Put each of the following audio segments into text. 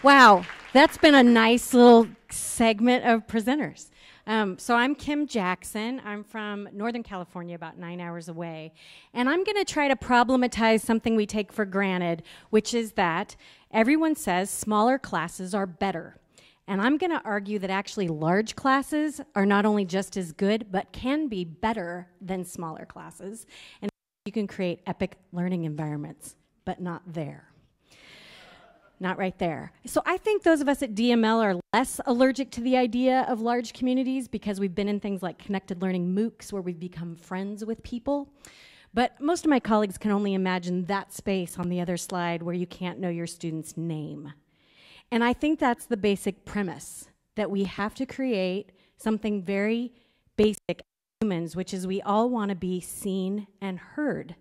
Wow, that's been a nice little segment of presenters. So I'm Kim Jaxon. I'm from Northern California, about 9 hours away. And I'm going to try to problematize something we take for granted, which is that everyone says smaller classes are better. And I'm going to argue that actually large classes are not only just as good, but can be better than smaller classes. And you can create epic learning environments, but not there. Not right there. So I think those of us at DML are less allergic to the idea of large communities because we've been in things like connected learning MOOCs where we've become friends with people. But most of my colleagues can only imagine that space on the other slide where you can't know your student's name. And I think that's the basic premise, that we have to create something very basic as humans, which is we all want to be seen and heard.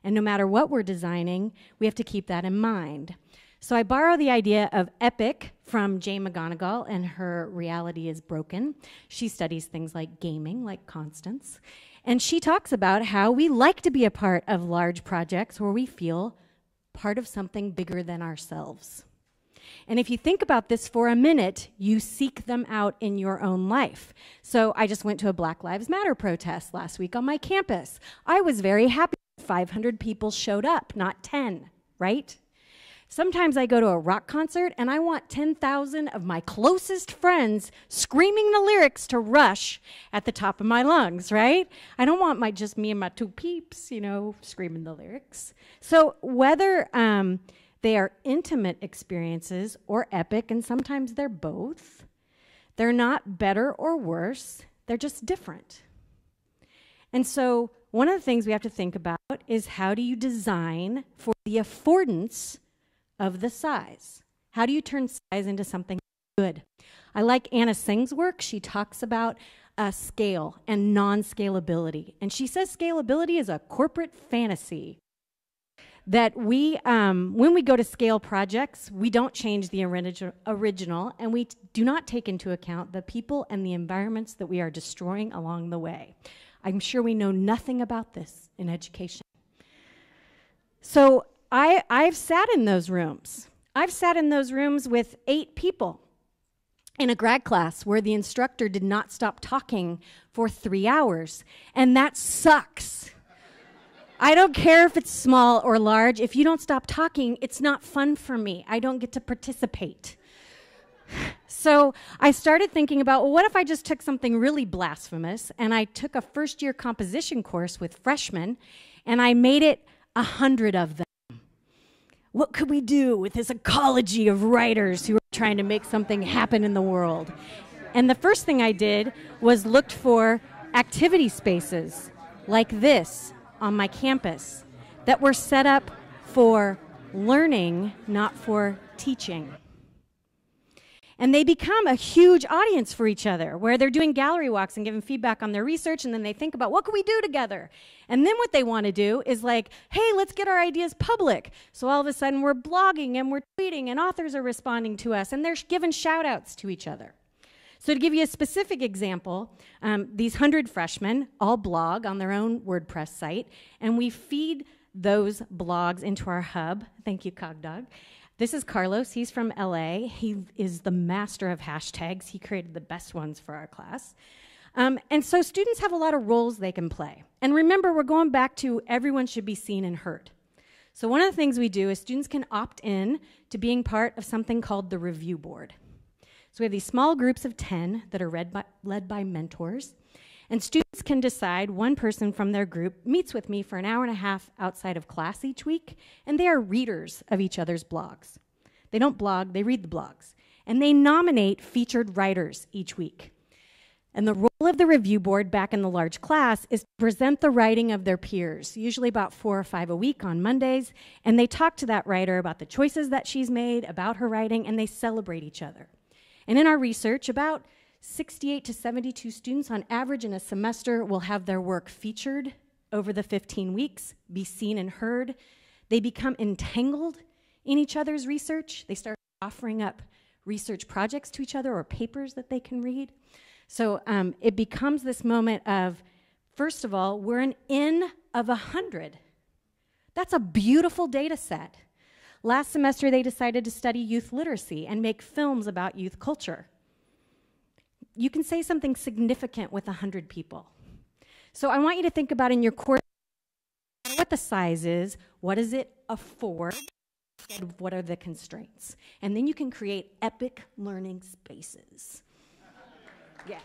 And no matter what we're designing, we have to keep that in mind. So I borrow the idea of epic from Jane McGonigal and her Reality is Broken. She studies things like gaming, like Constance. And she talks about how we like to be a part of large projects where we feel part of something bigger than ourselves. And if you think about this for a minute, you seek them out in your own life. So I just went to a Black Lives Matter protest last week on my campus. I was very happy 500 people showed up, not 10, right? Sometimes I go to a rock concert and I want 10,000 of my closest friends screaming the lyrics to Rush at the top of my lungs, right? I don't want just me and my two peeps, screaming the lyrics. So whether they are intimate experiences or epic, and sometimes they're both, they're not better or worse, they're just different. And so one of the things we have to think about is how do you design for the affordance of the size? How do you turn size into something good? I like Anna Singh's work. She talks about scale and non-scalability. And she says scalability is a corporate fantasy. That when we go to scale projects, we don't change the original, and we do not take into account the people and the environments that we are destroying along the way. I'm sure we know nothing about this in education. So I've sat in those rooms. I've sat in those rooms with 8 people in a grad class where the instructor did not stop talking for 3 hours, and that sucks. I don't care if it's small or large. If you don't stop talking, it's not fun for me. I don't get to participate. So I started thinking about, well, what if I just took something really blasphemous and I took a first-year composition course with freshmen and I made it 100 of them? What could we do with this ecology of writers who are trying to make something happen in the world? And the first thing I did was looked for activity spaces like this on my campus that were set up for learning, not for teaching. And they become a huge audience for each other, where they're doing gallery walks and giving feedback on their research, and then they think about, what can we do together? And then what they want to do is like, hey, let's get our ideas public. So all of a sudden we're blogging and we're tweeting, and authors are responding to us, and they're giving shout-outs to each other. So to give you a specific example, these 100 freshmen all blog on their own WordPress site, and we feed those blogs into our hub. Thank you, Cogdog. This is Carlos. He's from LA. He is the master of hashtags. He created the best ones for our class. And so students have a lot of roles they can play. And remember, we're going back to everyone should be seen and heard. So one of the things we do is students can opt in to being part of something called the review board. So we have these small groups of 10 that are led by mentors. And students can decide one person from their group meets with me for an hour and a half outside of class each week, and they are readers of each other's blogs. They don't blog, they read the blogs. And they nominate featured writers each week. And the role of the review board back in the large class is to present the writing of their peers, usually about 4 or 5 a week on Mondays, and they talk to that writer about the choices that she's made, about her writing, and they celebrate each other. And in our research, about 68 to 72 students on average in a semester will have their work featured over the 15 weeks, be seen and heard. They become entangled in each other's research. They start offering up research projects to each other or papers that they can read. So it becomes this moment of, first of all, we're an N of 100. That's a beautiful data set. Last semester, they decided to study youth literacy and make films about youth culture. You can say something significant with 100 people. So I want you to think about in your course what the size is, what does it afford, what are the constraints? And then you can create epic learning spaces. Yeah.